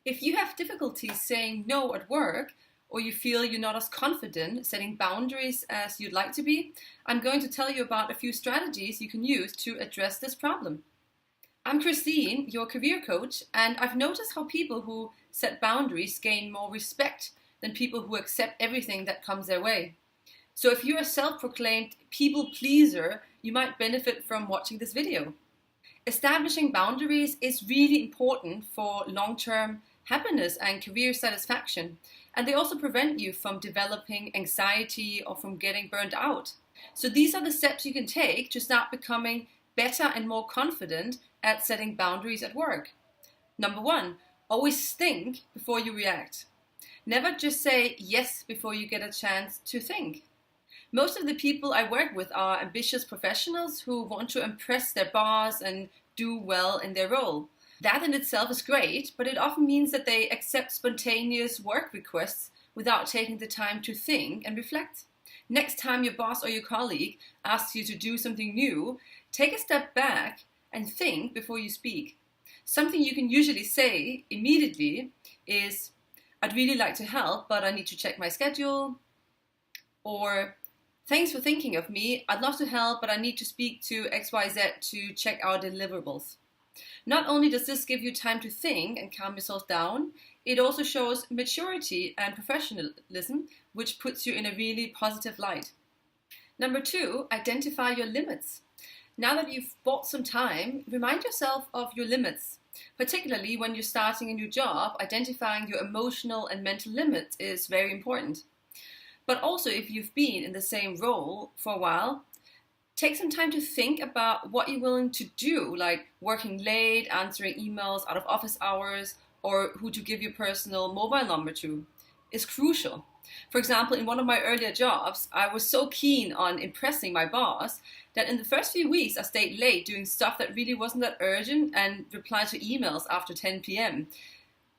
If you have difficulty saying no at work, or you feel you're not as confident setting boundaries as you'd like to be, I'm going to tell you about a few strategies you can use to address this problem. I'm Christine, your career coach, and I've noticed how people who set boundaries gain more respect than people who accept everything that comes their way. So if you're a self-proclaimed people pleaser, you might benefit from watching this video. Establishing boundaries is really important for long-term happiness and career satisfaction, and they also prevent you from developing anxiety or from getting burned out. So these are the steps you can take to start becoming better and more confident at setting boundaries at work. Number one, always think before you react. Never just say yes before you get a chance to think. Most of the people I work with are ambitious professionals who want to impress their boss and do well in their role. That in itself is great, but it often means that they accept spontaneous work requests without taking the time to think and reflect. Next time your boss or your colleague asks you to do something new, take a step back and think before you speak. Something you can usually say immediately is, "I'd really like to help, but I need to check my schedule." Or, "Thanks for thinking of me. I'd love to help, but I need to speak to XYZ to check our deliverables." Not only does this give you time to think and calm yourself down, it also shows maturity and professionalism, which puts you in a really positive light. Number two, identify your limits. Now that you've bought some time, remind yourself of your limits. Particularly when you're starting a new job, identifying your emotional and mental limits is very important. But also, if you've been in the same role for a while, take some time to think about what you're willing to do, like working late, answering emails out of office hours, or who to give your personal mobile number to. Is crucial. For example, in one of my earlier jobs, I was so keen on impressing my boss that in the first few weeks I stayed late doing stuff that really wasn't that urgent and replied to emails after 10 p.m.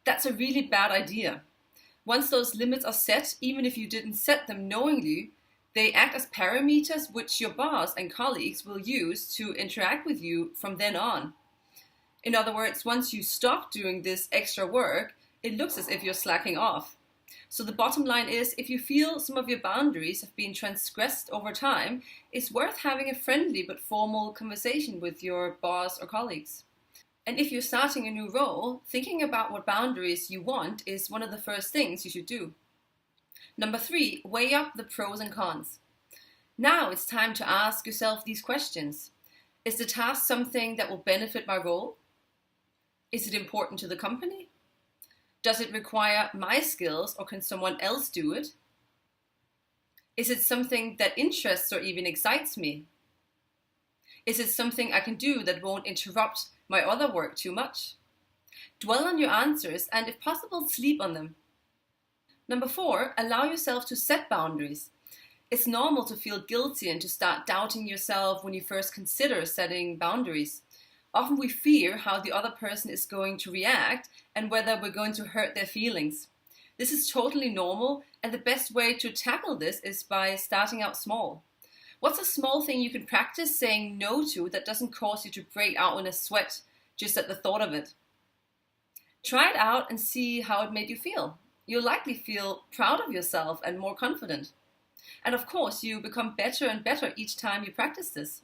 That's a really bad idea. Once those limits are set, even if you didn't set them knowingly, they act as parameters which your boss and colleagues will use to interact with you from then on. In other words, once you stop doing this extra work, it looks as if you're slacking off. So the bottom line is, if you feel some of your boundaries have been transgressed over time, it's worth having a friendly but formal conversation with your boss or colleagues. And if you're starting a new role, thinking about what boundaries you want is one of the first things you should do. Number three, weigh up the pros and cons. Now it's time to ask yourself these questions. Is the task something that will benefit my role? Is it important to the company? Does it require my skills, or can someone else do it? Is it something that interests or even excites me? Is it something I can do that won't interrupt my other work too much? Dwell on your answers and, if possible, sleep on them. Number four, allow yourself to set boundaries. It's normal to feel guilty and to start doubting yourself when you first consider setting boundaries. Often we fear how the other person is going to react and whether we're going to hurt their feelings. This is totally normal, and the best way to tackle this is by starting out small. What's a small thing you can practice saying no to that doesn't cause you to break out in a sweat just at the thought of it? Try it out and see how it made you feel. You'll likely feel proud of yourself and more confident. And of course, you become better and better each time you practice this.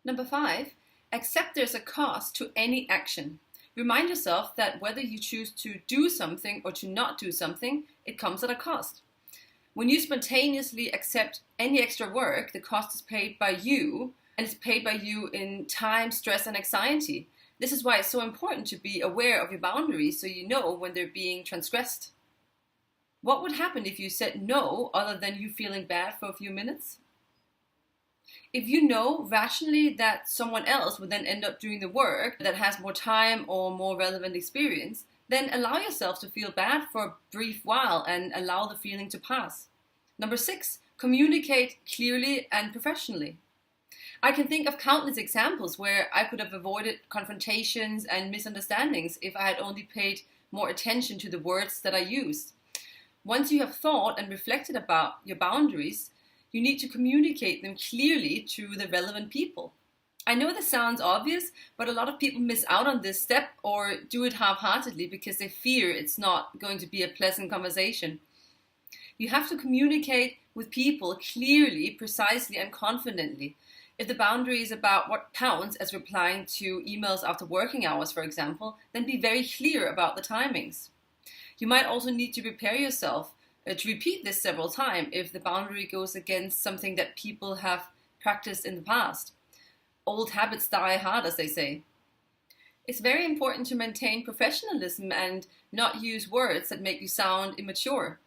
Number five, accept there's a cost to any action. Remind yourself that whether you choose to do something or to not do something, it comes at a cost. When you spontaneously accept any extra work, the cost is paid by you, and it's paid by you in time, stress, and anxiety. This is why it's so important to be aware of your boundaries so you know when they're being transgressed. What would happen if you said no other than you feeling bad for a few minutes? If you know rationally that someone else would then end up doing the work that has more time or more relevant experience, then allow yourself to feel bad for a brief while and allow the feeling to pass. Number six, communicate clearly and professionally. I can think of countless examples where I could have avoided confrontations and misunderstandings if I had only paid more attention to the words that I used. Once you have thought and reflected about your boundaries, you need to communicate them clearly to the relevant people. I know this sounds obvious, but a lot of people miss out on this step or do it half-heartedly because they fear it's not going to be a pleasant conversation. You have to communicate with people clearly, precisely, and confidently. If the boundary is about what counts as replying to emails after working hours, for example, then be very clear about the timings. You might also need to prepare yourself to repeat this several times if the boundary goes against something that people have practiced in the past. Old habits die hard, as they say. It's very important to maintain professionalism and not use words that make you sound immature.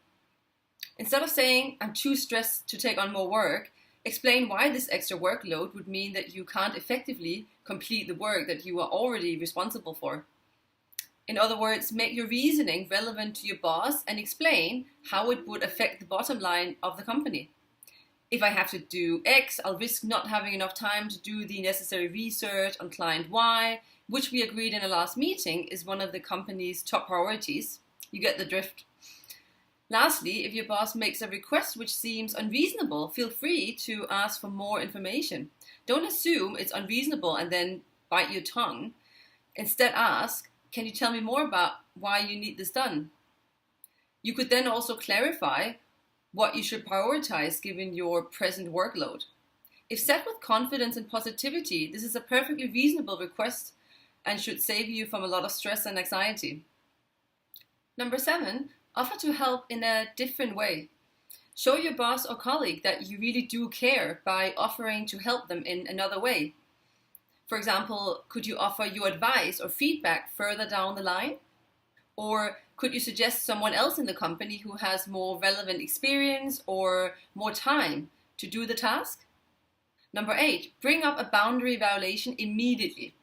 Instead of saying, "I'm too stressed to take on more work," explain why this extra workload would mean that you can't effectively complete the work that you are already responsible for. In other words, make your reasoning relevant to your boss and explain how it would affect the bottom line of the company. If I have to do X, I'll risk not having enough time to do the necessary research on client Y, which we agreed in a last meeting is one of the company's top priorities. You get the drift. Lastly, if your boss makes a request which seems unreasonable, feel free to ask for more information. Don't assume it's unreasonable and then bite your tongue. Instead ask, "Can you tell me more about why you need this done?" You could then also clarify what you should prioritize given your present workload. If said with confidence and positivity, this is a perfectly reasonable request and should save you from a lot of stress and anxiety. Number 7, offer to help in a different way. Show your boss or colleague that you really do care by offering to help them in another way. For example, could you offer your advice or feedback further down the line? Or could you suggest someone else in the company who has more relevant experience or more time to do the task? Number 8, bring up a boundary violation immediately.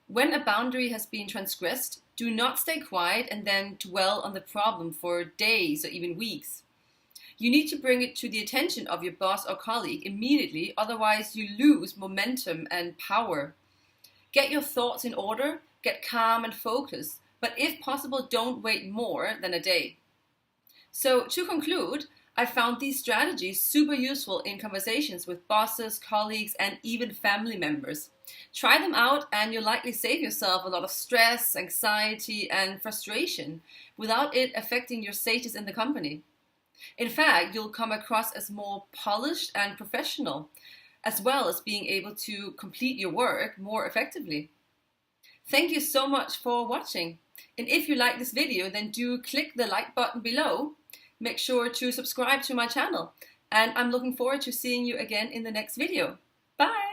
When a boundary has been transgressed, do not stay quiet and then dwell on the problem for days or even weeks. You need to bring it to the attention of your boss or colleague immediately, otherwise you lose momentum and power. Get your thoughts in order, get calm and focused, but if possible, don't wait more than a day. So to conclude, I found these strategies super useful in conversations with bosses, colleagues, and even family members. Try them out and you'll likely save yourself a lot of stress, anxiety, and frustration without it affecting your status in the company. In fact, you'll come across as more polished and professional, as well as being able to complete your work more effectively. Thank you so much for watching. And if you like this video, then do click the like button below. Make sure to subscribe to my channel. And I'm looking forward to seeing you again in the next video. Bye!